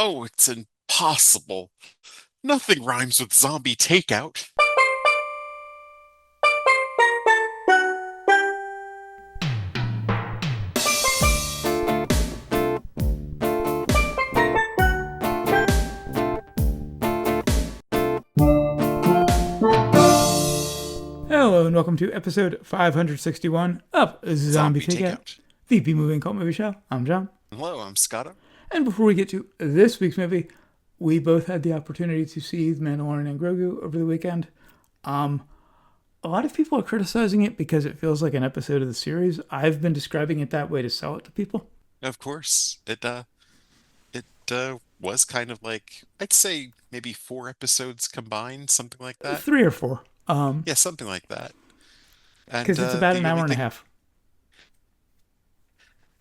Oh, it's impossible. Nothing rhymes with zombie takeout. Hello and welcome to episode 561 of Zombie Zombie Takeout, takeout. VP Movie and Cult Movie Show. I'm John. Hello, I'm Scotto. And before we get to this week's movie, we both had the opportunity to see The Mandalorian and Grogu over the weekend. Um, a lot of people are criticizing it because it feels like an episode of the series. I've been describing it that way to sell it to people. Of course, it was kind of like I'd say maybe four episodes combined, something like that. Three or four. Yeah, something like that. And Because it's about an the hour only and a thing half.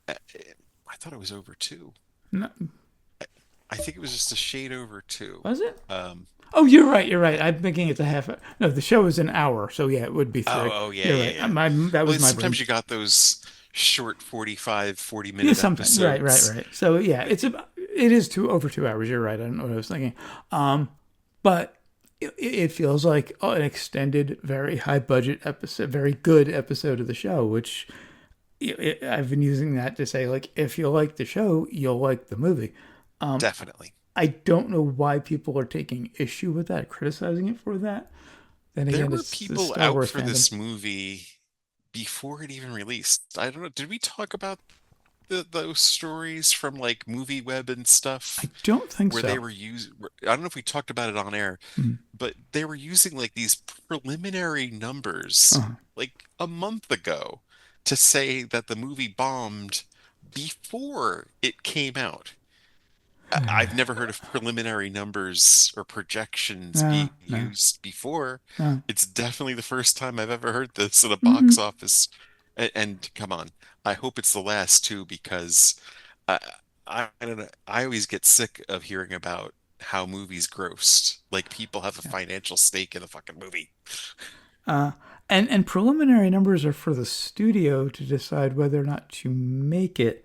uh, I thought it was over two. No, I think it was just a shade over two. was it? Um, Oh, you're right. You're right. I'm thinking it's a half. No, the show is an hour, so yeah, it would be three. oh, yeah, You're yeah, right. yeah. That Well, was my brain. sometimes you got those short 45, 40 Yeah, minute something. Right, right, episodes. right. So yeah, it is over 2 hours. You're right. I don't know what I was thinking. But it feels like an extended, very high budget episode, very good episode of the show. Which I've been using that to say, like, if you like the show, you'll like the movie. Definitely. I don't know why people are taking issue with that, criticizing it for that. Then There again, were it's the people Star out Wars for fandom. this movie before it even released. I don't know. Did we talk about those stories from like Movie Web and I stuff don't think where they so. were using, I don't know if we talked about it on air, Mm. but they were using like these preliminary numbers Uh-huh. like a month ago to say that the movie bombed before it came out. I've never heard of preliminary numbers or projections No, being no, used before. no. It's definitely the first time I've ever heard this in a box Mm, office. And come on, I hope it's the last too, because I, I don't know. I always get sick of hearing about how movies grossed. Like people have a yeah. financial stake in the fucking movie. Uh, and preliminary numbers are for the studio to decide whether or not to make it.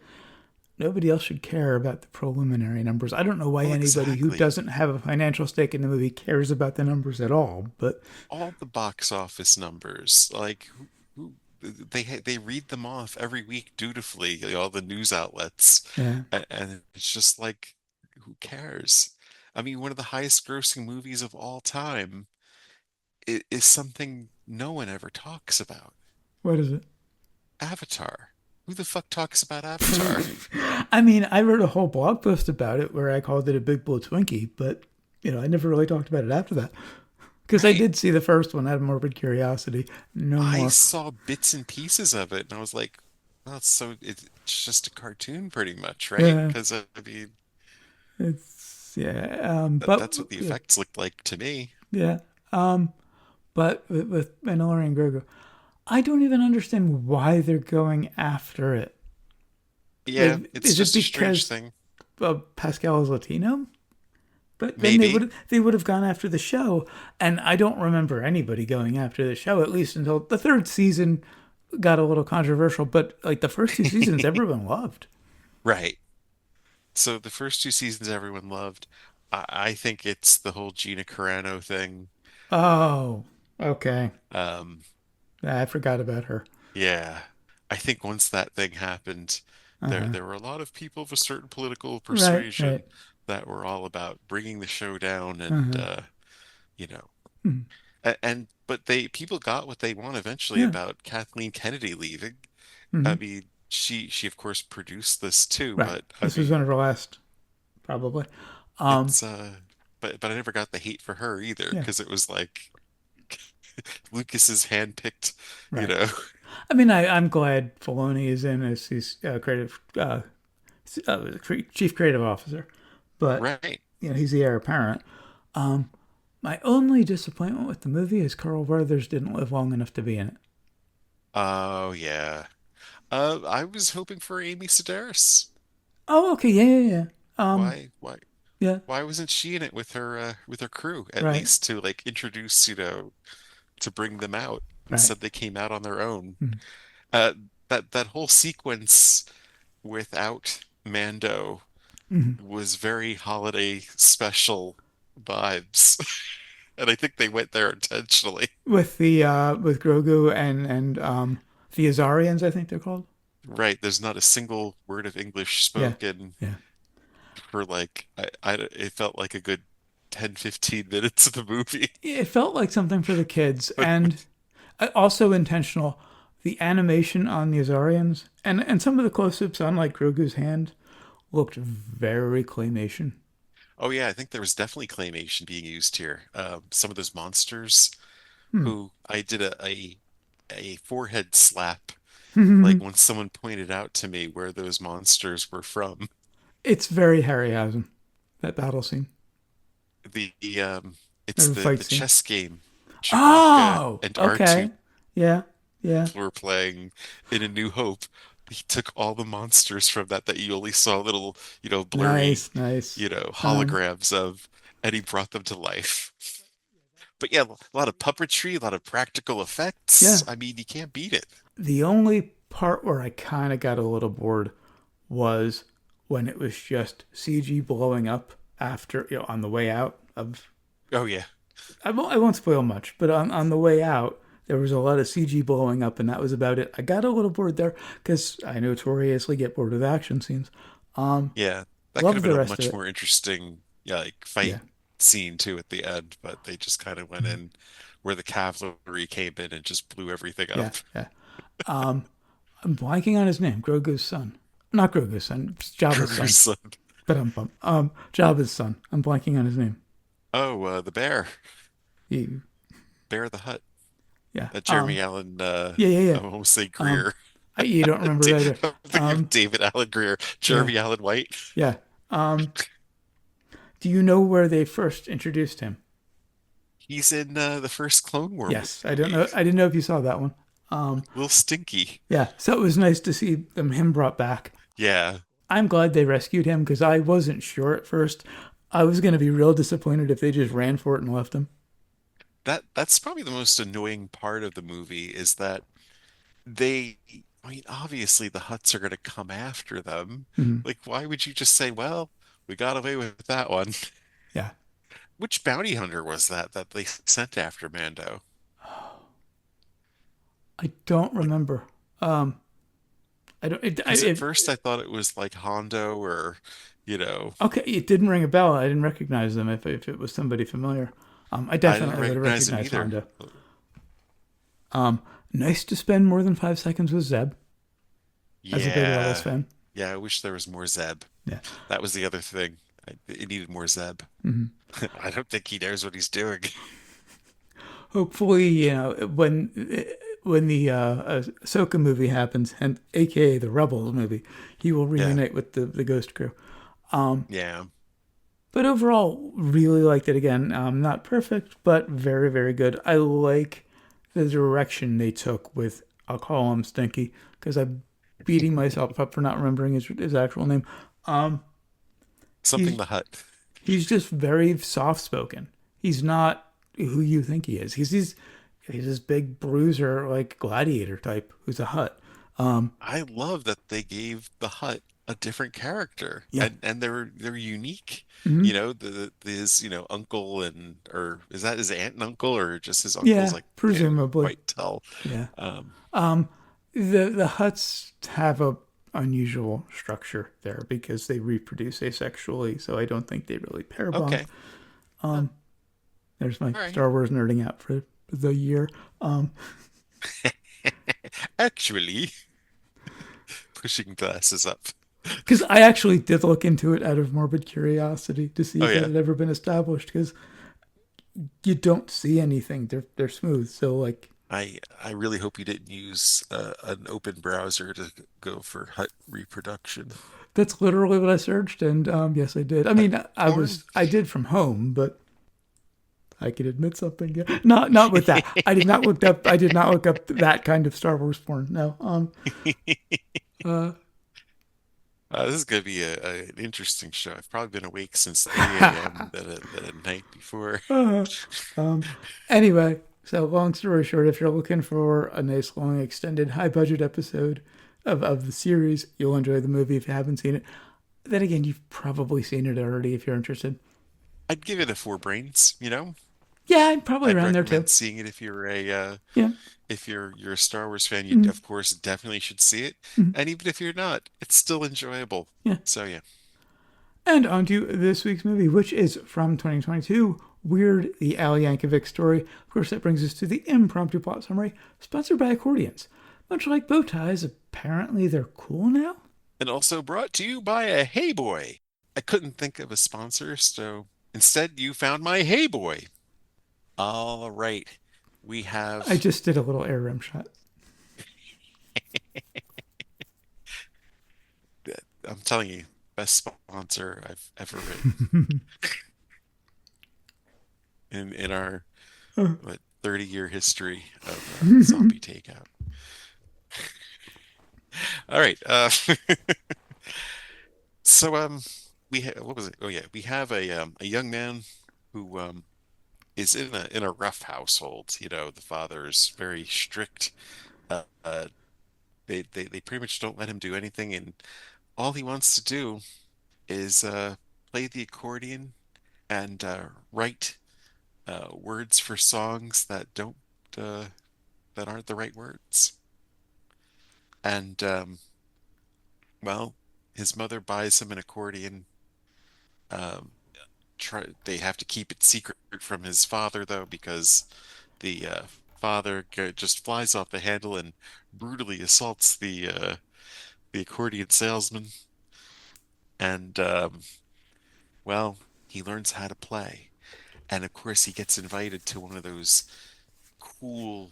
Nobody else should care about the preliminary numbers. I don't know why Well, anybody who exactly. doesn't have a financial stake in the movie cares about the numbers at all. But All the box office numbers, like they read them off every week dutifully, all the news outlets, yeah, and it's just like, who cares? I mean, one of the highest grossing movies of all time is something no one ever talks about. what is it? Avatar. Who the fuck talks about Avatar? I mean, I wrote a whole blog post about it where I called it a big blue Twinkie, but I never really talked about it after that because I Right. did see the first one out of morbid curiosity. No I more. saw bits and pieces of it, and I was like, well, it's just a cartoon pretty much, right? Yeah, Because I mean, it's yeah. that's what the Yeah, effects looked like to me. yeah. But with Mandalorian and Grogu, I don't even understand why they're going after it. Yeah, Like, it's is it just a strange because thing. Pascal is Latino? But then Maybe. they would have gone after the show, and I don't remember anybody going after the show at least until the third season got a little controversial. But like the first two seasons, everyone loved. Right. So the first two seasons everyone loved. I think it's the whole Gina Carano thing. Oh, okay. Um, I forgot about her. yeah. I think once that thing happened, Uh huh. there were a lot of people of a certain political Right, right. persuasion that were all about bringing the show down Uh and huh. you know, Hmm. and but they people got what they want eventually Yeah. about Kathleen Kennedy leaving. Hmm. I mean, she of course produced this too, Right. but I This was one mean, of her last, probably. Um. it's but I never got the hate for her either Yeah. because it was like Lucas's handpicked, you Right. know. I mean, I'm glad Filoni is in as his creative chief creative officer, but Right. he's the heir apparent. Um, my only disappointment with the movie is Carl Weathers didn't live long enough to be in it. Oh yeah. I was hoping for Amy Sedaris. Oh, okay, yeah, yeah, yeah. Why Yeah, why wasn't she in it with her crew at right, least to like introduce, to bring them out. right. Instead they came out on their own. Mm. Uh that whole sequence without Mando was very holiday special vibes. And I think they went there intentionally. With the with Grogu and the Azarians, I think they're called. Right, there's not a single word of English Yeah, spoken yeah. for like it felt like a good 10, 15 minutes of the movie. It felt like something for the kids, But and also intentional. The animation on the Azarians and some of the close-ups on like Grogu's hand looked very claymation. oh yeah, I think there was definitely claymation being used here. Some of those monsters Hmm. who I did a forehead slap like when someone pointed out to me where those monsters were from. It's very Harryhausen, that battle scene The or it's the fight the scene. chess game Chewbacca Oh, and R2 okay. Yeah, yeah. were playing in A New Hope. He took all the monsters from that you only saw little, blurry, Nice, nice. Um, holograms of, and he brought them to life. But yeah, a lot of puppetry, a lot of practical effects. yeah. I mean, you can't beat it. The only part where I kind of got a little bored was when it was just CG blowing up after, on the way out of. Oh yeah. I won't spoil much, but on the way out, there was a lot of CG blowing up, and that was about it. I got a little bored there because I notoriously get bored with action scenes. Yeah. That could have Loved been the a rest of much it. more interesting, yeah, like fight Yeah, scene too at the end, but they just kind of went in where the cavalry came in and just blew everything yeah, up. yeah. I'm blanking on his name. Grogu's son, not Grogu's son, Jabba's son. Gruesome. But Jabba's son. I'm blanking on his name. Oh, the bear, He, Bear the Hut. yeah, Jeremy Allen, yeah, yeah, yeah. I almost say Um, Greer. you don't remember that either. I'm thinking of Um, David Allen Greer, yeah, Jeremy Allen White. yeah. Do you know where they first introduced him? He's in the first Clone War Yes, I don't movie. know. I didn't know if you saw that one. Little Stinky. Yeah, so it was nice to see him brought back. Yeah, I'm glad they rescued him because I wasn't sure at first. I was going to be real disappointed if they just ran for it and left him. that's probably the most annoying part of the movie is that they, I mean, obviously the Hutts are going to come after them. Mhm. Like, why would you just say, well, we got away with that one? Yeah, Which bounty hunter was that they sent after Mando? I don't Like, remember. I don't. because at first I thought it was like Hondo or, you know, Okay, it didn't ring a bell. I didn't recognize them if it was somebody familiar. I I didn't definitely would have recognize him recognized either. Honda. Nice to spend more than 5 seconds with Zeb as a big Rebels Yeah. fan. Yeah, I wish there was more Zeb. Yeah. That was the other thing. It needed more Zeb. I don't think he knows what he's doing. Hopefully, when the Ahsoka movie happens, and AKA the Rebels movie, he will Yeah. reunite with the Ghost Crew. Yeah. But overall, really liked it again. Not perfect, but very, very good. I like the direction they took with, I'll call him Stinky, because I'm beating myself up for not remembering his actual name. Something He's the Hut. he's just very soft spoken. He's not who you think he is. He's this big bruiser like gladiator type who's a hut. I love that they gave the Hut a different character Yeah. and they're unique. Hmm. His, uncle and or is that his aunt and uncle or just his uncles? Yeah, I can't presumably. quite tell. Yeah. Um, The huts have a unusual structure there because they reproduce asexually, so I don't think they really pair bond. okay. Uh, There's my all right. Star Wars nerding out for the year. Actually, pushing glasses up. Because I actually did look into it out of morbid curiosity to see Oh if it yeah. had ever been established. Because you don't see anything; they're smooth. So like, I really hope you didn't use an open browser to go for Hut reproduction. that's literally what I searched, and yes, I did. I mean, Porn? I did from home, but I could admit something. Yeah. Not with that. I did not look up that kind of Star Wars porn. No. Uh, This is gonna be an interesting show. I've probably been awake since 3 a.m. the night before. uh, anyway, so long story short, if you're looking for a nice, long, extended, high budget episode of the series, you'll enjoy the movie if you haven't seen it. Then again, you've probably seen it already if you're interested. I'd give it a four brains, you know? Yeah, I'm probably I'd around there too. recommend seeing it if you're a Yeah. if you're a Star Wars fan, you Mm, of course definitely should see it. mm, And even if you're not, it's still enjoyable. yeah. So yeah. And on to this week's movie, which is from 2022, Weird, the Al Yankovic Story. Of course, that brings us to the impromptu plot summary, sponsored by accordions. Much like bow ties, apparently they're cool now? And also brought to you by a Hey Boy. I couldn't think of a sponsor, so instead you found my Hey Boy. All right. We I have just did a little air rim shot. I'm telling you, best sponsor I've ever written in our what 30-year history of zombie takeout. All right. So what was it? Oh yeah, we have a young man who is in a rough household. You know, the father's very strict. Uh, they pretty much don't let him do anything, and all he wants to do is play the accordion and write words for songs uh, that aren't the right words. And well, his mother buys him an accordion. Um, they have to keep it secret from his father though, because the father just flies off the handle and brutally assaults the accordion salesman. And well, he learns how to play. And of course, he gets invited to one of those cool,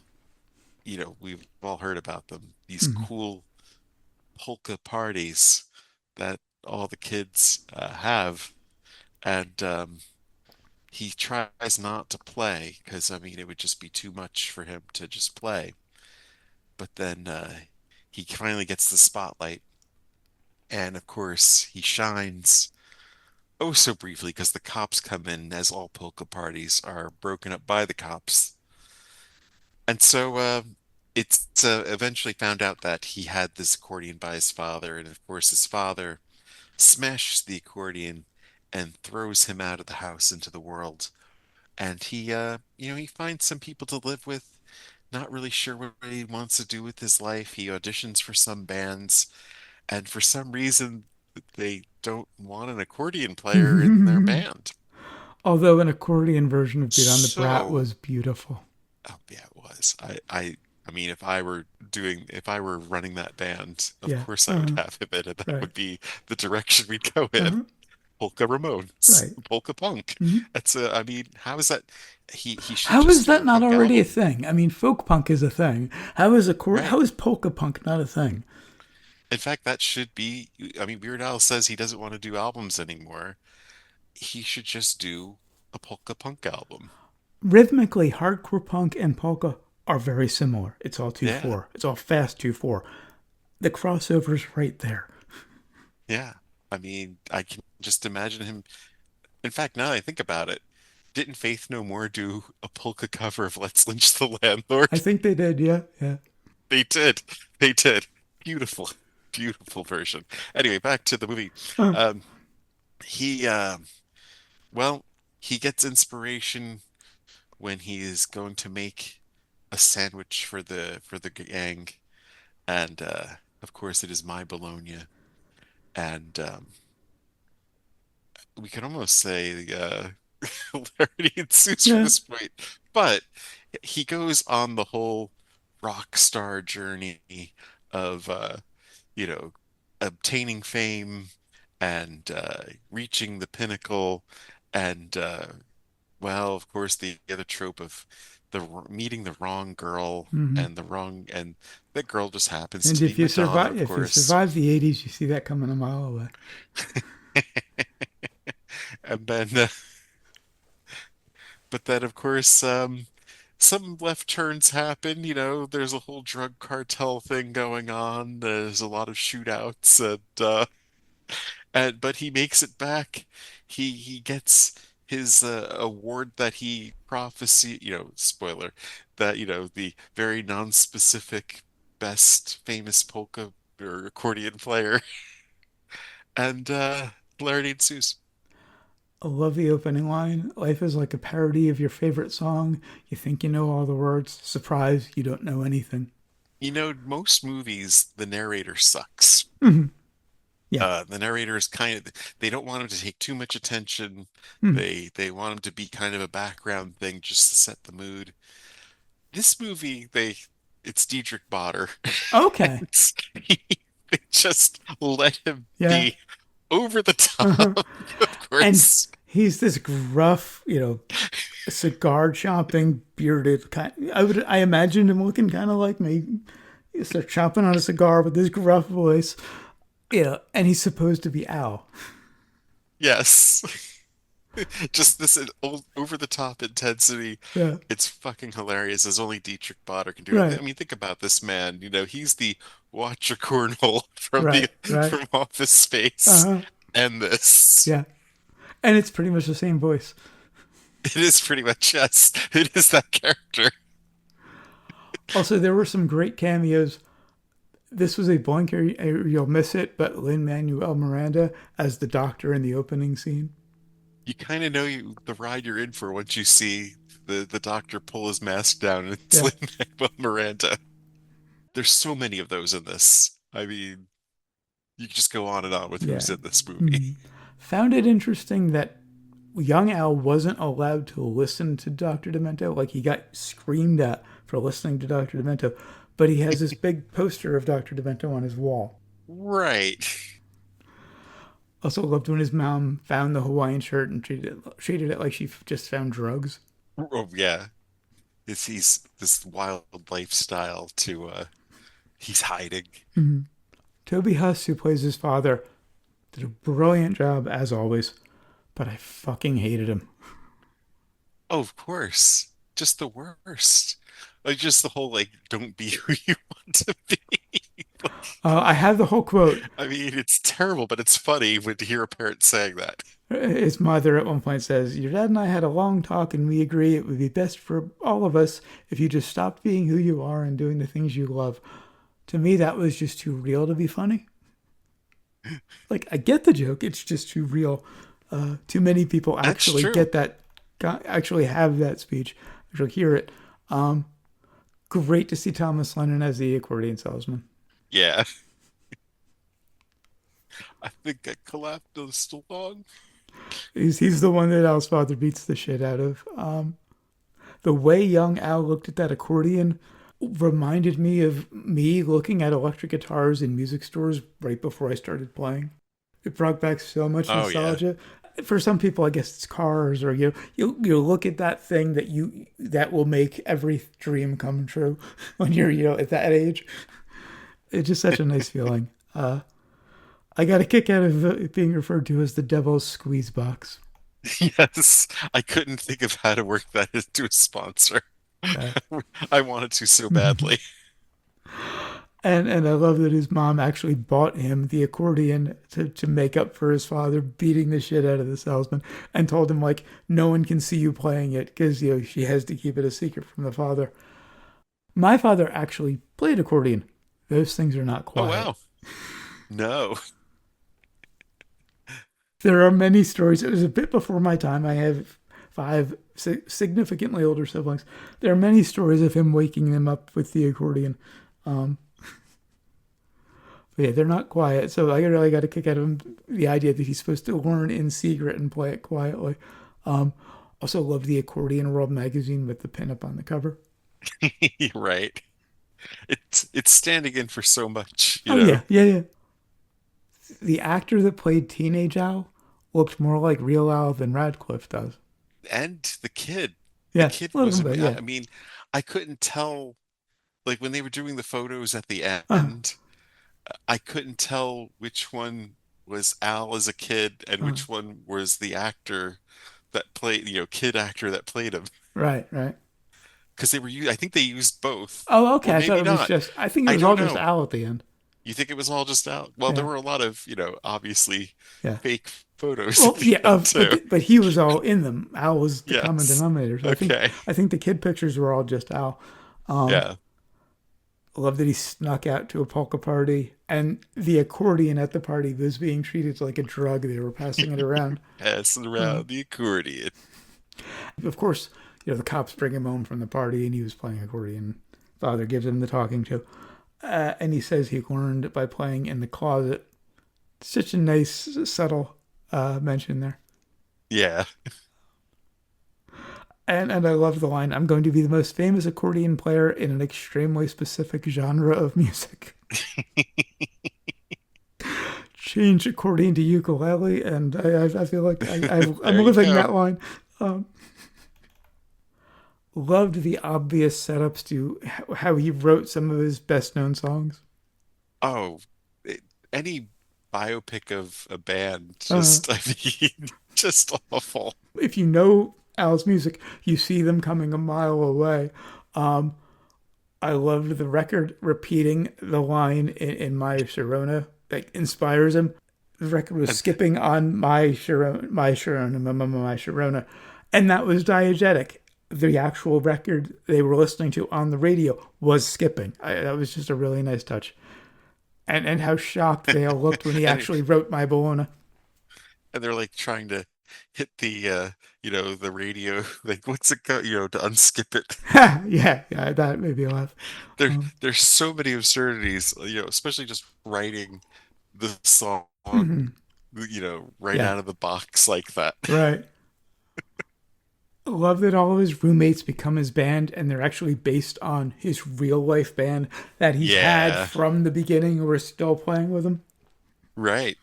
we've all heard about them, these Mhm. cool polka parties that all the kids have. And he tries not to play because, I mean, it would just be too much for him to just play. But then he finally gets the spotlight. And of course, he shines oh so briefly because the cops come in, as all polka parties are broken up by the cops. And so it's eventually found out that he had this accordion by his father. And of course, his father smashes the accordion and throws him out of the house into the world. And he finds some people to live with, not really sure what he wants to do with his life. He auditions for some bands, and for some reason, they don't want an accordion player in their band. Although an accordion version of Beat on the Brat So, was beautiful. oh yeah, it was. I mean, if I were running that band, of Yeah. course I would have him in it. That Right. would be the direction we'd go in. Polka Ramones, Right. polka punk. Mhm. I mean, how is that? He should How just is do that a not punk already a album, thing? I mean, folk punk is a thing. right? How is polka punk not a thing? In fact, that should be. I mean, Weird Al says he doesn't want to do albums anymore. He should just do a polka punk album. Rhythmically, hardcore punk and polka are very similar. It's all Yeah, 2/4. It's all fast 2/4. The crossover's right there. yeah. I mean, I can just imagine him. In fact, now that I think about it, didn't Faith No More do a polka cover of Let's Lynch the I Landlord? think they did. Yeah, yeah. They did. They did. Beautiful, beautiful version. Anyway, back to the movie. Uh, Um, he, well, he gets inspiration when he is going to make a sandwich for the gang, and of course, it is my bologna, and we can almost say hilarity ensues from yeah. this point. But he goes on the whole rock star journey of you know, obtaining fame and reaching the pinnacle, and well, of course, the other trope of meeting the wrong girl Hmm. and that girl just happens And to be Madonna, of if you course. survive the '80s, you see that coming a mile away. And then, but then, of course, some left turns happen. You know, there's a whole drug cartel thing going on. There's a lot of shootouts, but he makes it back. He gets his award that he prophesy. Spoiler, that the very non-specific best famous polka or accordion player. and hilarity ensues. I love the opening line. Life is like a parody of your favorite song. You think you know all the words. Surprise, you don't know anything. You know, most movies, the narrator sucks. Yeah. The narrator is kind of, they don't want him to take too much attention. Hmm. They want him to be kind of a background thing just to set the mood. This movie, it's Diedrich Bader. Okay. And they just let him Yeah. be over the top, Uh-huh. of And course. he's this gruff, cigar chomping, bearded kind. I imagined him looking kind of like me. He's start chomping on a cigar with this gruff voice. And he's supposed to be Al. Yes. Just this over the top intensity. Yeah. It's fucking hilarious, as only Dietrich Bader can do it. Right. I mean, think about this man. He's the Watcher Cornwall from Right. the Right. from Office Space, Uh-huh. and this. Yeah. And it's pretty much the same voice. It is pretty much yes. It is that character. Also, there were some great cameos. This was a blank, you'll miss it, but Lin-Manuel Miranda as the doctor in the opening scene. You kind of know the ride you're in for once you see the doctor pull his mask down and it's Yeah. Lin-Manuel Miranda. There's so many of those in this. I mean, you could just go on and on with Yeah. who's in this movie. Hmm. Found it interesting that young Al wasn't allowed to listen to Dr. Demento. Like, he got screamed at for listening to Dr. Demento, but he has this big poster of Dr. Demento on his wall. Right. Also loved when his mom found the Hawaiian shirt and treated it like she just found drugs. Oh yeah. He's this wild lifestyle to he's hiding. Mm-hmm. Toby Huss, who plays his father, did a brilliant job as always, but I fucking hated him. Oh, of course. Just the worst. Like just the whole like don't be who you want to be. Like, I have the whole quote. I mean, it's terrible, but it's funny when to hear a parent saying that. His mother at one point says, "Your dad and I had a long talk, and we agree it would be best for all of us if you just stopped being who you are and doing the things you love." To me, that was just too real to be funny. Like, I get the joke, it's just too real. Too many people That's actually true. get that, actually have that speech, actually hear it. Great to see Thomas Lennon as the accordion salesman. Yeah. I think I collapsed along. He's the one that Al's father beats the shit out of. The way young Al looked at that accordion reminded me of me looking at electric guitars in music stores right before I started playing. It brought back so much Oh yeah. nostalgia. For some people, I guess it's cars, or you look at that thing that will make every dream come true when you're at that age. It's just such a nice feeling. I got a kick out of it being referred to as the devil's squeeze box. Yes. I couldn't think of how to work that into a sponsor. Uh, I wanted to so badly. and I love that his mom actually bought him the accordion to make up for his father beating the shit out of the salesman, and told him like no one can see you playing it because she has to keep it a secret from the father. My father actually played accordion. Those things are not Oh quiet. wow. No. There are many stories. It was a bit before my time. I have five significantly older siblings. There are many stories of him waking them up with the accordion. Um, but yeah, they're not quiet. So I really got a kick out of him. The idea that he's supposed to learn in secret and play it quietly. Um, Also love the Accordion World magazine with the pinup on the cover. Right. It's standing in for so much, you Oh know. yeah, yeah, yeah. The actor that played Teenage Al looked more like real Al than Radcliffe does. And the kid. The Yeah, kid a was little bit. Yeah. I mean, I couldn't tell like when they were doing the photos at the Uh, end, I couldn't tell which one was Al as a kid and uh, which one was the actor that played, kid actor that played him. right, right. Because I think they used both. Oh, okay. Or I thought maybe it was not. just. I think it I was all don't just know. Al at the end. You think it was all just Al? Well, there Yeah, were a lot of, obviously yeah. fake photos at Well, the yeah. end too. But he was all in them. Al was the common Yes. denominator. So Okay. I think the kid pictures were all just Al. Um, Yeah. I love that he snuck out to a polka party, and the accordion at the party was being treated like a drug. They were passing it around. Passing Uh, around the accordion. of course, the cops bring him home from the party, and he was playing accordion. Father gives him the talking to, and he says he learned by playing in the closet. Such a nice, subtle mention there. Yeah. And I love the line, I'm going to be the most famous accordion player in an extremely specific genre of music. Change accordion to ukulele, and I feel like I'm There you living go. that line. Um, Loved the obvious setups to how he wrote some of his best known songs. Oh, it, any biopic of a band, Uh, just, I mean, just awful. if you know Al's music, you see them coming a mile away. Um, I loved the record repeating the line in My Sharona that inspires him. The record was And, skipping on My Sharona, My Sharona, and that was diegetic. The actual record they were listening to on the radio was skipping. That was just a really nice touch. And how shocked they all looked when he and actually wrote My Bologna. and they're like trying to hit the the radio, like what's it called, to unskip it. Yeah, that made me laugh. There Um, there's so many absurdities, especially just writing the song, mhm, right yeah, out of the box like that. right. Love that all of his roommates become his band and they're actually based on his real life band that he's had Yeah, from the beginning who are still playing with him. right.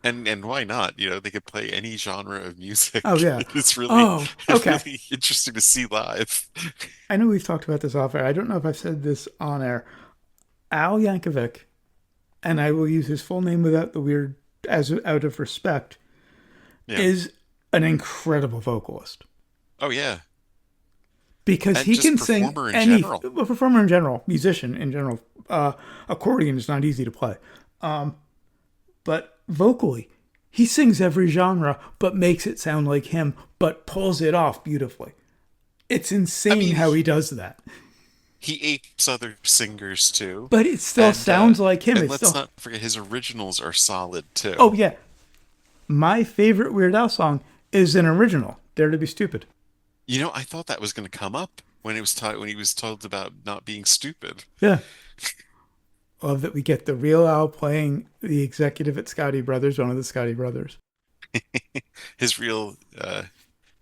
And why not? They could play any genre of Oh music. yeah. It's really Oh, okay. really interesting to see live. I know we've talked about this off air. I don't know if I've said this on air. Al Yankovic, and I will use his full name without the weird as out of respect, Yeah. is an incredible vocalist Oh yeah. because And he just can sing performer in any general. a performer in general, musician in general. Accordion is not easy to play, but vocally, he sings every genre, but makes it sound like him, but pulls it off beautifully. It's I insane mean, how he does that. he apes other singers too. But it still And sounds like him. and It's let's still, not forget his originals are solid too. oh yeah, my favorite Weird Al song is an original, Dare to Be Stupid. I thought that was going to come up when when he was told about not being stupid. Yeah. Love that we get the real Al playing the executive at Scotty Brothers, one of the Scotty Brothers. His real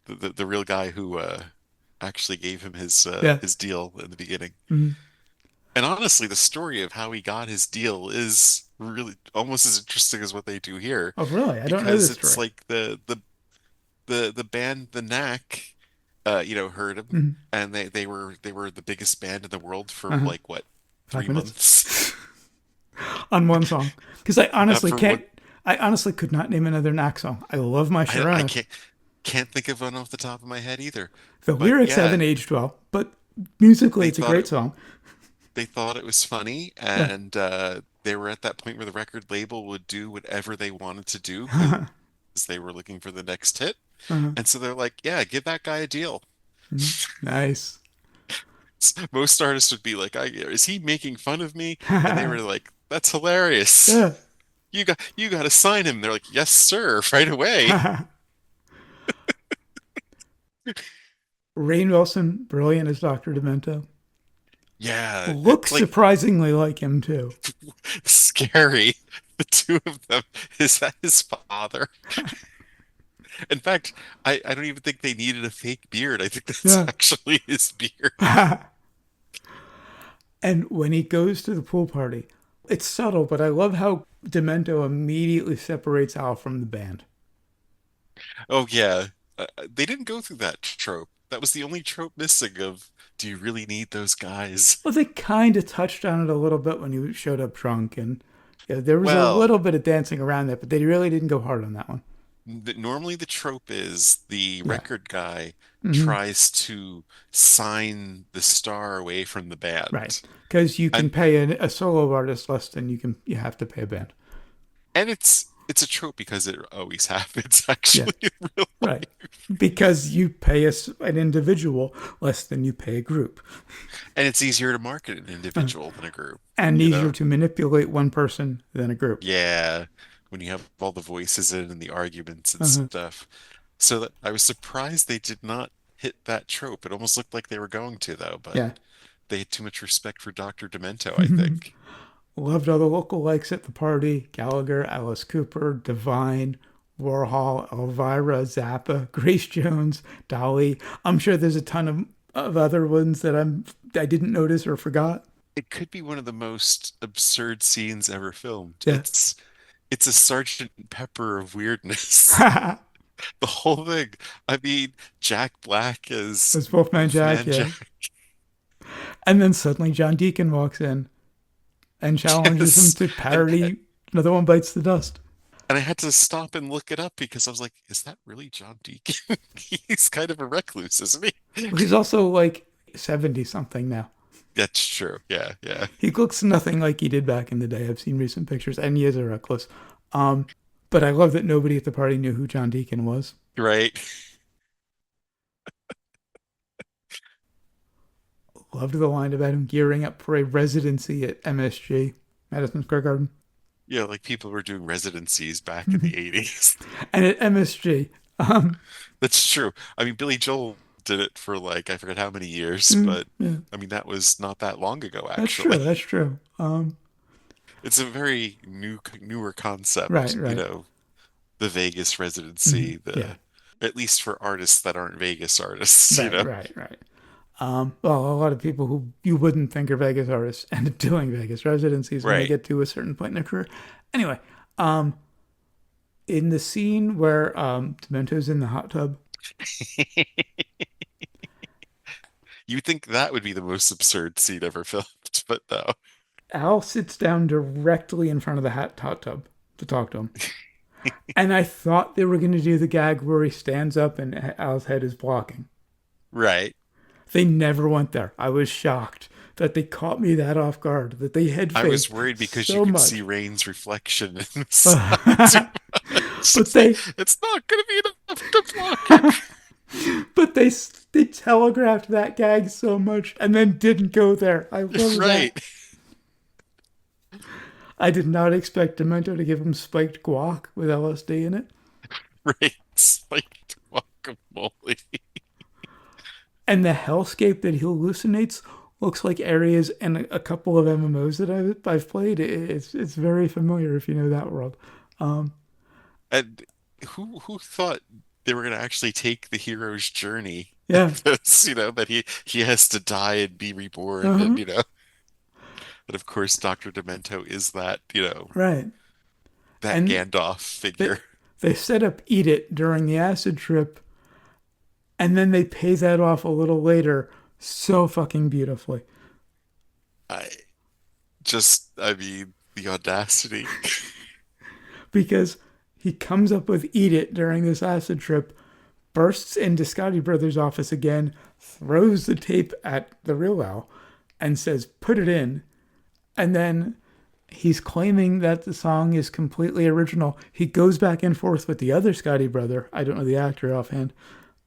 the real guy who actually gave him Yeah. his deal in the beginning. Mhm. And honestly, the story of how he got his deal is really almost as interesting as what they do here, Oh, really? I don't know because this it's story. like the band The Knack, heard him, Mhm. and they were the biggest band in the world for Uh-huh. like what, 5 minutes 3 months? on one song. Because I honestly For can't. what? I honestly could not name another Knack song. I love my I Sharona. can't think of one off the top of my head either. The But lyrics yeah, haven't aged well, but musically they it's a thought great it song. they thought it was funny, Yeah. and they were at that point where the record label would do whatever they wanted to do because they were looking for the next hit. Uh-huh. And so they're like, yeah, give that guy a deal. Nice. Most artists would be like, is he making fun of me? And they were like, that's hilarious. Yeah. You got to sign him. They're like, yes, sir, right away. Rainn Wilson, brilliant as Dr. Demento. Yeah, Looks it's like surprisingly like him too. scary. The two of them. Is that his father? In fact, I don't even think they needed a fake beard. I think that's Yeah. actually his beard. And when he goes to the pool party, it's subtle, but I love how Demento immediately separates Al from the band. Oh yeah, they didn't go through that trope. That was the only trope missing of, do you really need those guys? Well, they kind of touched on it a little bit when he showed up drunk, and yeah, there was a Well, little bit of dancing around that, but they really didn't go hard on that one. normally the trope is the Yeah. record guy Hmm. tries to sign the star away from the Right. band. Because you can And pay a solo artist less than you have to pay a band. and it's it's a trope because it always happens Yeah, actually in real right. life. Because you pay an individual less than you pay a group, And it's easier to market an individual than a group, and you easier know? to manipulate one person than a group. Yeah, when you have all the voices in and the arguments and Uh-huh. stuff. So that I was surprised they did not hit that trope. It almost looked like they were going to, though, but Yeah. they had too much respect for Dr. Demento, I think. Loved all the local likes at the party: Gallagher, Alice Cooper, Divine, Warhol, Elvira, Zappa, Grace Jones, Dolly. I'm sure there's a ton of other ones that I didn't notice or forgot. It could be one of the most absurd scenes ever filmed. Yeah. It's a Sergeant Pepper of weirdness. The whole thing. I mean, Jack Black as That's Wolfman Jack, Wolfman yeah. Jack. And then suddenly John Deacon walks in and challenges him Yes. to And parody Another One Bites the Dust. and I had to stop and look it up because I was like, is that really John Deacon? He's kind of a recluse, isn't he? Well, he's also like 70 something now. That's true. Yeah, yeah. He looks nothing like he did back in the day. I've seen recent pictures, and he is a recluse. Um, but I love that nobody at the party knew who John Deacon was. Right. Loved the line about him gearing up for a residency at MSG, Madison Square Garden. Yeah, like people were doing residencies back in the 80s. And at MSG, um, That's true. I mean, Billy Joel did it for like I forget how many years, mm, but yeah, I mean that was not that long ago, that's true. actually. That's true. It's a very newer Right, concept, right. the Vegas Hmm. residency, Yeah, the at least for artists that aren't Vegas artists, right, right, right. Well, a lot of people who you wouldn't think are Vegas artists end up doing Vegas residencies when they Right. get to a certain point in their career. Anyway, um, in the scene where Demento's in the hot tub, You think that would be the most absurd scene ever filmed, but no. Al sits down directly in front of the hot tub to talk to him. And I thought they were going to do the gag where he stands up and Al's head is blocking. Right. They never went there. I was shocked that they caught me that off guard, that they head I was faked worried because you so could see much. Rain's reflection in the sun too but much. It's like they it's not going to be enough to block it. but they telegraphed that gag so much and then didn't go there. I love that. Right. I did not expect Demento to give him spiked guac with LSD in it. Right. Spiked guacamole. And the hellscape that he hallucinates looks like areas in a couple of MMOs that I've played. It's very familiar if you know that world. Um, And who thought they were going to actually take the hero's journey yeah. of this, that he has to die and be reborn Uh-huh. and and of course Dr. Demento is that, Right. that And Gandalf they figure. they set up Eat It during the acid trip, and then they pay that off a little later so fucking beautifully. I I mean, the audacity. Because he comes up with Eat It during this acid trip, bursts into Scotty Brothers' office again, throws the tape at the real Al, and says, "Put it in." And then he's claiming that the song is completely original. He goes back and forth with the other Scotty brother. I don't know the actor offhand.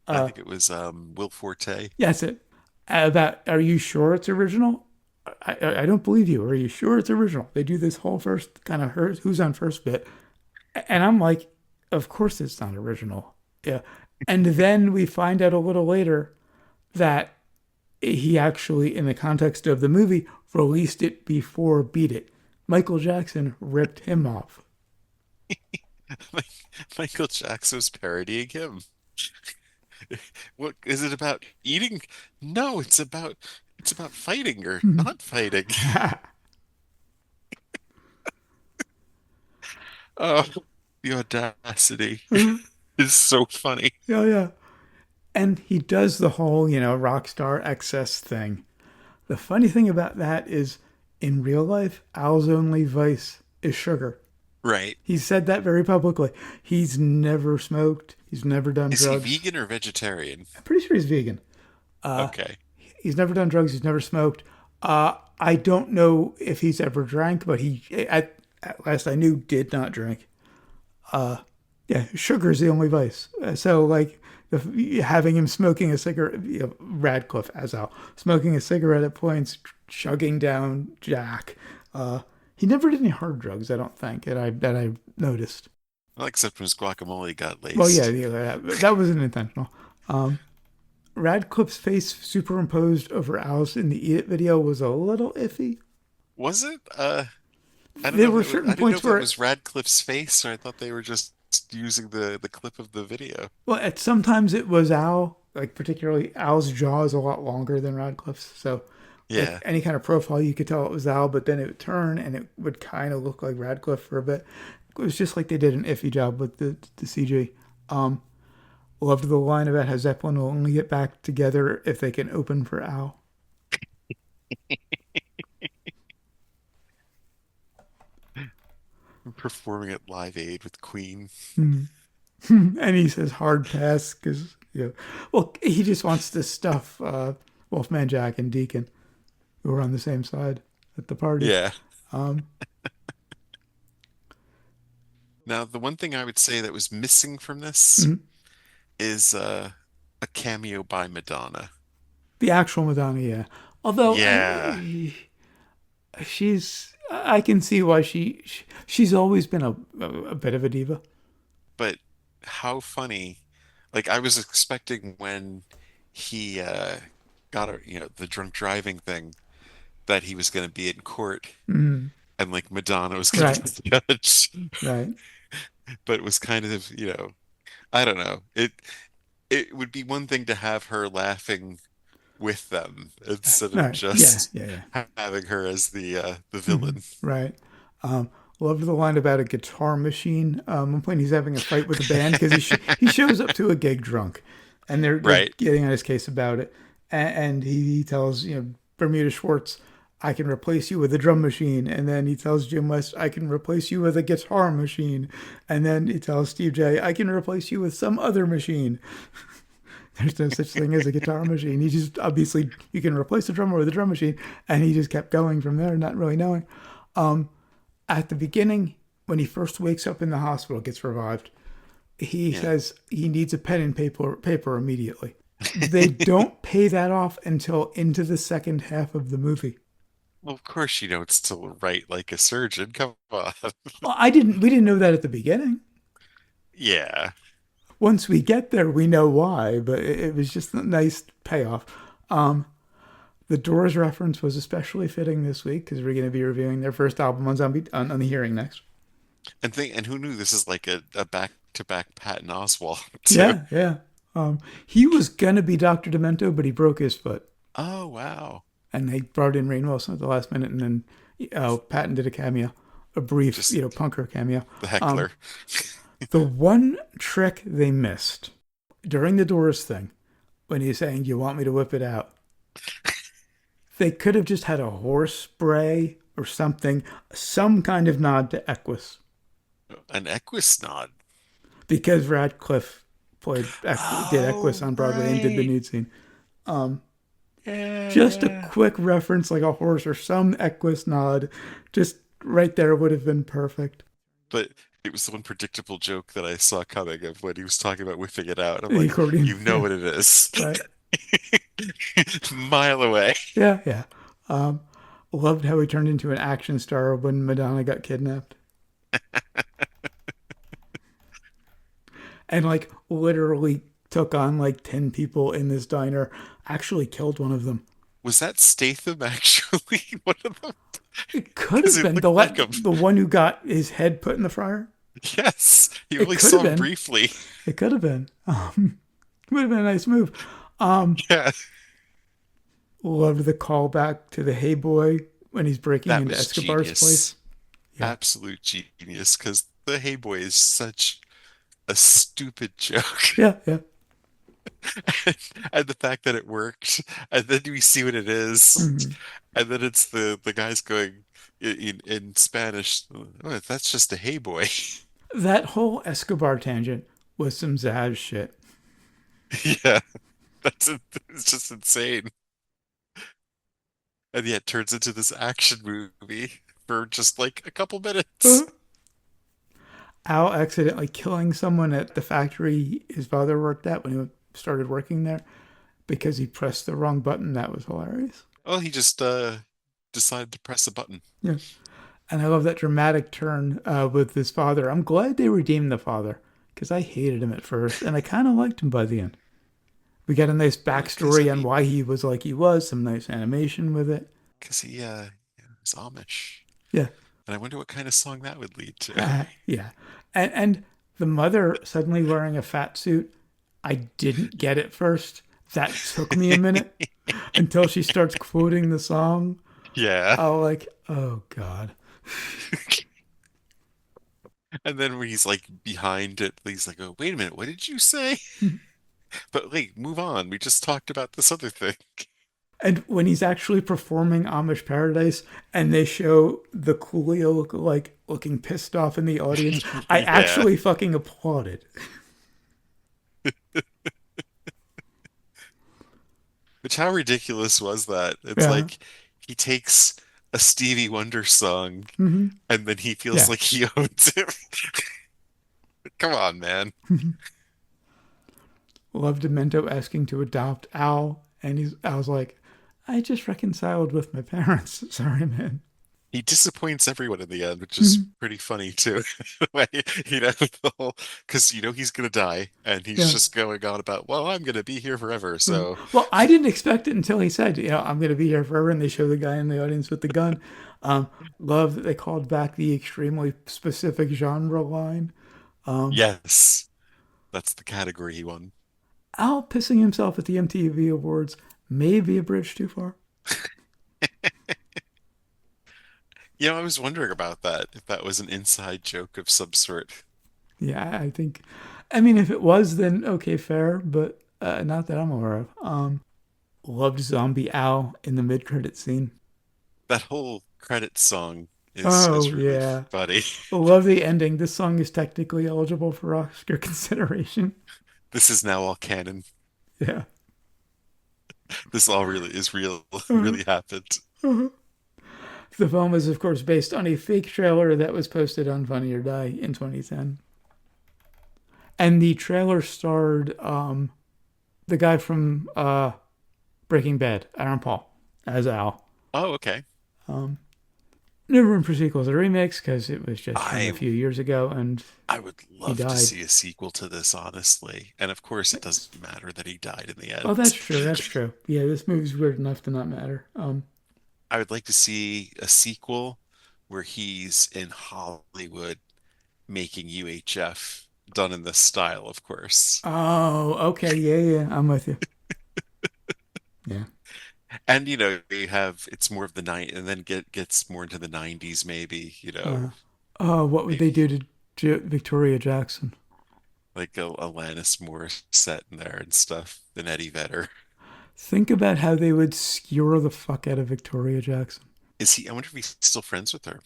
I think it was Will Forte. Yeah, that's it. About, are you sure it's original? I don't believe you. Are you sure it's original? They do this whole first kind of who's on first bit. And I'm like, of course it's not original. Yeah. And then we find out a little later that he actually, in the context of the movie, released it before Beat It. Michael Jackson ripped him off. Michael Jackson was parodying him. What is it about eating? No, it's about fighting or not fighting. Oh, the audacity is so funny. Yeah, yeah. And he does the whole, rock star excess thing. The funny thing about that is, in real life, Al's only vice is sugar. Right. He said that very publicly. He's never smoked. He's never done Is he drugs. vegan or vegetarian? I'm pretty sure he's vegan. Okay. He's never done drugs. He's never smoked. I don't know if he's ever drank, but he, at last I knew, did not drink. Yeah, sugar's the only vice. So like having him smoking a cigarette, Radcliffe as Al smoking a cigarette at points, chugging down Jack. Uh, he never did any hard drugs, I don't think, that I noticed. Well, except when his guacamole got Well, yeah, laced. yeah, that wasn't intentional. Radcliffe's face superimposed over Al's in the Eat It video was a little iffy. Was it? I don't There know if were that was, certain I didn't know points if that where, was Radcliffe's face, or I thought they were just using the clip of the video. well, at sometimes it was Al, like particularly Al's jaw is a lot longer than Radcliffe's, so like Yeah. any kind of profile, you could tell it was Al, but then it would turn and it would kind of look like Radcliffe for a bit. It was just like they did an iffy job with the CG. Um, Loved the line about how Zeppelin will only get back together if they can open for Al. Performing at Live Aid with Queen. And he says hard pass because, well, he just wants to stuff Wolfman Jack and Deacon, who were on the same side at the party. Yeah. Um, Now, the one thing I would say that was missing from this mhm. is a cameo by Madonna. The actual Madonna, yeah. Although Yeah, I can see why she's always been a bit of a diva. but how funny. Like I was expecting when he got the drunk driving thing that he was going to be in court Mm, and like Madonna was going to right, be the judge, right. but it was kind of, I don't know. It would be one thing to have her laughing with them instead of Right. Yeah, just yeah, yeah. having her as the Hmm. villain. Right. Um, Loved the line about a guitar machine. One point he's having a fight with the band because he shows up to a gig drunk, and they're Right. getting on his case about it, and he tells Bermuda Schwartz, "I can replace you with a drum machine," and then he tells Jim West, "I can replace you with a guitar machine," and then he tells Steve J, "I can replace you with some other machine." There's no such thing as a guitar machine. He just obviously you can replace the drummer with a drum machine, and he just kept going from there, not really knowing. At the beginning, when he first wakes up in the hospital, gets revived, he Yeah. says he needs a pen and paper immediately. They don't pay that off until into the second half of the movie. Well, of course, it's to write like a surgeon. Come on. Well, we didn't know that at the beginning. Yeah. Once we get there, we know why, but it was just a nice payoff. The Doors reference was especially fitting this week because we're going to be reviewing their first album on on the hearing next. And who knew this is like a back-to-back Patton Oswalt too? Yeah, yeah. He was gonna be Dr. Demento, but he broke his foot, Oh, wow. and they brought in Rainn Wilson at the last minute, and then Patton did a cameo, a brief, Just punker cameo. the Um, heckler. the one trick they missed during the Doors thing, when he's saying, "You want me to whip it out?" They could have just had a horse bray or something, some kind of nod to Equus, An Equisnod. because Radcliffe did Equus Oh, on Broadway and did the right. nude scene. Yeah, Just a yeah. quick reference like a horse or some Equus nod, just right there would have been perfect. But it was the one predictable joke that I saw coming of when he was talking about whipping it out. I'm The like, accordion, you know yeah, what it is. right, Mile away. yeah, yeah. Um, Loved how he turned into an action star when Madonna got kidnapped, and like literally took on like 10 people in this diner. Actually killed one of them. Was that Statham actually? One of them? It could Because have it been looked like him. the one who got his head put in the fryer. Yes, you It only could have saw him been. briefly. It could have been. Would have been a nice move. Yeah, Loved the callback to the Hey Boy when he's breaking that into was Escobar's place. genius. Yeah. Absolute genius. Because the Hey Boy is such a stupid joke. Yeah, yeah. And the fact that it worked, and then we see what it is, Mhm. and then it's the guys going in Spanish. Oh, that's just a Hey Boy. That whole Escobar tangent was some Zaz shit. Yeah, it's just insane. And yet it turns into this action movie for just like a couple Uh, minutes. Al accidentally killing someone at the factory his father worked at when he started working there because he pressed the wrong button. That was hilarious. Well, he just decided to press a button. Yeah. And I love that dramatic turn with his father. I'm glad they redeemed the father because I hated him at first and I kind of liked him by the end. We got a nice Well, because backstory on why he was like he was, some nice animation with it. he yeah, is Amish, Yeah. and I wonder what kind of song that would lead to. Yeah. And the mother suddenly wearing a fat suit, I didn't get it first. That took me a minute until she starts quoting the song. Yeah. I was like, oh God. And then when he's like behind it, he's like, "Oh, wait a minute, what did you say?" But wait, move on. We just talked about this other thing. And when he's actually performing Amish Paradise and they show the Coolio like looking pissed off in the audience, I Yeah. actually fucking applauded. Which how ridiculous was that? It's Yeah. like he takes a Stevie Wonder song Mm-hmm. and then he feels Yeah. like he owns it. Come on, man. Love Demento asking to adopt Al, and I was like, I just reconciled with my parents. Sorry, man. He disappoints everyone in the end, which is Mhm. pretty funny too. Like, the whole, because he's gonna die, and he's Yeah. just going on about, well, I'm gonna be here forever. Mhm. So, Well, I didn't expect it until he said, I'm going to be here forever. And they show the guy in the audience with the gun. Love that they called back the extremely specific genre line. yes, that's the category he won. Al pissing himself at the MTV Awards may be a bridge too far. I was wondering about that, if that was an inside joke of some sort. Yeah, I think. I mean, if it was, then okay, fair, but not that I'm aware of. Loved Zombie Al in the mid-credit scene. That whole credit song Oh is really yeah, funny. love the ending. This song is technically eligible for Oscar consideration. This is now all canon. Yeah. This all really is real, Uh-huh. really happened. Uh-huh. The film is, of course, based on a fake trailer that was posted on Funny or Die in 2010. And the trailer starred the guy from Breaking Bad, Aaron Paul, as Al. Oh, okay. Um, No room for sequels or remakes because it was just from a I few years ago and I would he love to died. see a sequel to this, honestly. And of course, it doesn't matter that he died in the Oh, that's end. true. That's true. Yeah, this movie's weird enough to not matter. I would like to see a sequel where he's in Hollywood making UHF, done in this style, of course. Oh, okay. Yeah, yeah. I'm with you. Yeah. And you have it's more of the night, and then gets more into the 90s, maybe, Uh, oh, what would they maybe do to Victoria Jackson? like a Alanis Morris set in there and stuff, and Eddie Vedder. Think about how they would skewer the fuck out of Victoria Jackson. I wonder if he's still friends with her.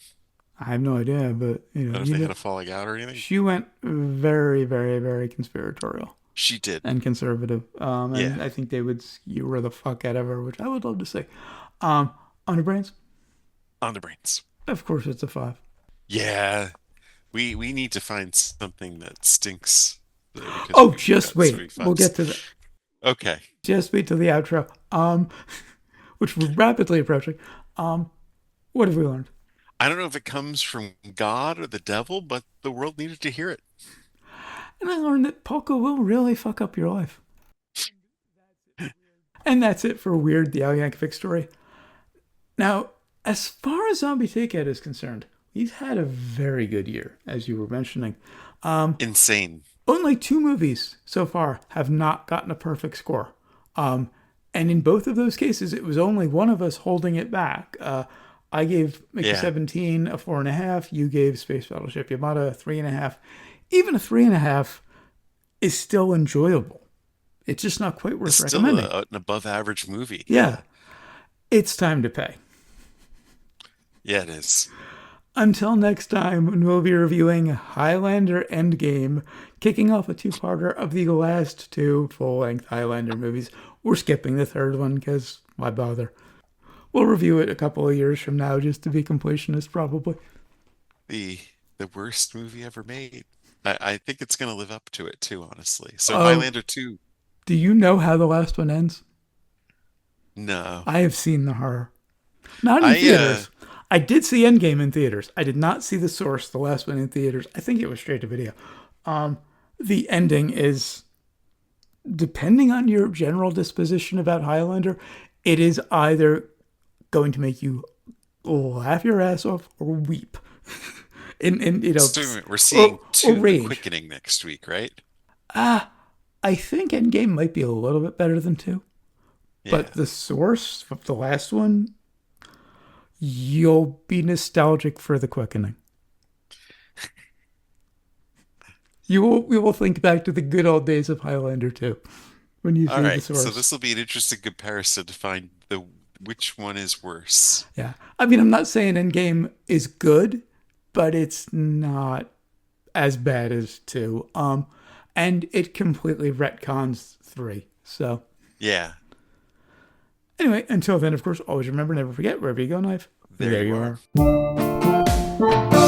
I have no idea, but And if they had a falling out or anything. she went very, very, very conspiratorial She did. and conservative. And Yeah, I think they would skewer the fuck out of her, which I would love to see. Um, Underbrains, on the brains. of course, it's a five. Yeah, we need to find something that stinks because Oh, we've just got so wait. many We'll fives. get to the Okay. just wait till the outro. Which we're rapidly approaching. What have we learned? I don't know if it comes from God or the devil, but the world needed to hear it. And I learned that polka will really fuck up your life. And that's it for Weird, the Al Yankovic story. Now, as far as Zombie Takeout is concerned, we've had a very good year, as you were mentioning. Insane. Only two movies so far have not gotten a perfect score. And in both of those cases, it was only one of us holding it back. I gave Mickey Yeah. 17 a 4.5. You gave Space Battleship Yamada a 3.5. Even a 3.5 is still enjoyable. It's just not quite It's worth still recommending. an above average movie. Yeah, Yeah. it's time to pay. Yeah, it is. Until next time, when we'll be reviewing Highlander Endgame, kicking off a two-parter of the last two full-length Highlander movies. We're skipping the third one because why bother? We'll review it a couple of years from now just to be completionists, probably. The The worst movie ever made. I think it's going to live up to it too, honestly. So Uh, Highlander 2, do you know how the last one ends? no. I have seen the horror. Not in I theaters. I did see Endgame in theaters. I did not see The Source, the last one in theaters. I think it was straight to video. The ending is, depending on your general disposition about Highlander, it is either going to make you laugh your ass off or weep. In so we're or seeing or two The rage. Quickening next week, right? I think Endgame might be a little bit better than two, Yeah. but The Source, the last one, you'll be nostalgic for The Quickening. You will think back to the good old days of Highlander 2 when you All see The right. So Source. this will be an interesting comparison to find the which one is worse. Yeah. I mean, I'm not saying Endgame is good, but it's not as bad as 2. And it completely retcons 3. So, Yeah, anyway, until then, of course, always remember, never forget, wherever you go, knife, there there you you are. are.